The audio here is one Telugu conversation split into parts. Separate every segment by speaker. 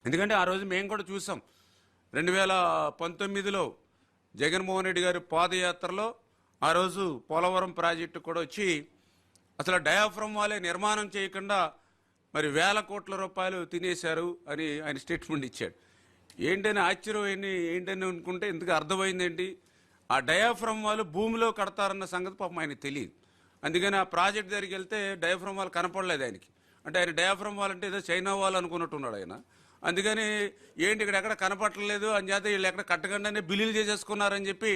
Speaker 1: ఎందుకంటే ఆ రోజు మేము కూడా చూసాం 2019లో జగన్మోహన్ రెడ్డి గారి పాదయాత్రలో ఆ రోజు పోలవరం ప్రాజెక్టు కూడా వచ్చి అసలు డయాఫ్రమ్ వాళ్ళే నిర్మాణం చేయకుండా మరి వేల కోట్ల రూపాయలు తినేశారు అని ఆయన స్టేట్మెంట్ ఇచ్చాడు. ఏంటని ఆశ్చర్యం ఏంటని అనుకుంటే ఇందుకు అర్థమైందేంటి, ఆ డయాఫ్రమ్ వాళ్ళు భూమిలో కడతారన్న సంగతి పాపం ఆయనకు తెలియదు. అందుకని ఆ ప్రాజెక్ట్ దగ్గరికి వెళ్తే డయాఫ్రమ్ వాళ్ళు కనపడలేదు ఆయనకి. అంటే ఆయన డయాఫ్రమ్ వాళ్ళు అంటే ఏదో చైనా వాళ్ళు అనుకున్నట్టున్నాడు ఆయన. అందుకని ఏంటి ఇక్కడ ఎక్కడ కనపడలేదు అని చేత వీళ్ళు ఎక్కడ కట్టకుండానే బిల్లులు చేసేసుకున్నారని చెప్పి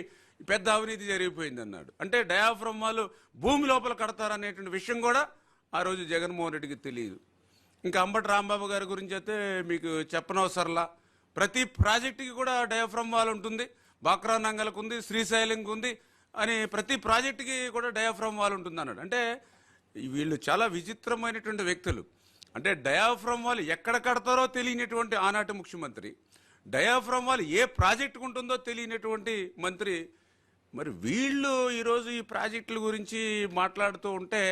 Speaker 1: పెద్ద అవినీతి జరిగిపోయింది అన్నాడు. అంటే డయాఫ్రమ్ వాళ్ళు భూమి లోపల కడతారనేటువంటి విషయం కూడా ఆ రోజు జగన్మోహన్ రెడ్డికి తెలియదు. ఇంకా అంబటి రాంబాబు గారి గురించి అయితే మీకు చెప్పనవసరంలా. ప్రతి ప్రాజెక్టుకి కూడా డయాఫ్రమ్ వాల్ ఉంటుంది. బాక్రా నంగల్కు ఉంది, శ్రీశైలంకి ఉంది అని ప్రతి ప్రాజెక్టుకి కూడా డయాఫ్రమ్ వాల్ ఉంటుంది అన్నాడు. అంటే వీళ్ళు చాలా విచిత్రమైనటువంటి వ్యక్తులు. అంటే డయాఫ్రమ్ వాల్ ఎక్కడ కడతారో తెలియనటువంటి ఆనాటి ముఖ్యమంత్రి, డయాఫ్రమ్ వాల్ ఏ ప్రాజెక్టుకు ఉంటుందో తెలియనటువంటి మంత్రి, మరి వీళ్ళు ఈరోజు ఈ ప్రాజెక్టుల గురించి మాట్లాడుతూ ఉంటే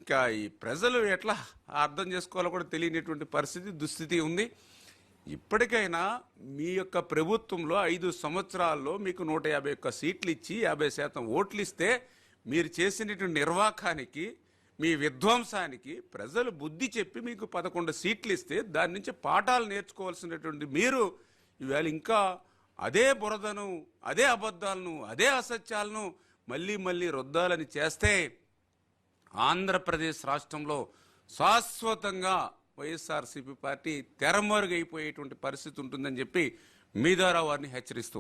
Speaker 1: ఇంకా ఈ ప్రజలు ఎట్లా అర్థం చేసుకోవాలో కూడా తెలియనటువంటి పరిస్థితి, దుస్థితి ఉంది. ఇప్పటికైనా మీ యొక్క ప్రభుత్వంలో 5 సంవత్సరాల్లో మీకు 151 సీట్లు ఇచ్చి 50% ఓట్లు ఇస్తే మీరు చేసినటువంటి నిర్వాకానికి, మీ విధ్వంసానికి ప్రజలు బుద్ధి చెప్పి మీకు 11 సీట్లు ఇస్తే దాని నుంచి పాఠాలు నేర్చుకోవాల్సినటువంటి మీరు ఈవేళ ఇంకా అదే బురదను, అదే అబద్ధాలను, అదే అసత్యాలను మళ్ళీ మళ్ళీ రుద్దాలని చేస్తే ఆంధ్రప్రదేశ్ రాష్ట్రంలో శాశ్వతంగా వైఎస్ఆర్సీపీ పార్టీ తెరమరుగైపోయేటువంటి పరిస్థితి ఉంటుందని చెప్పి మీ ద్వారా వారిని హెచ్చరిస్తూ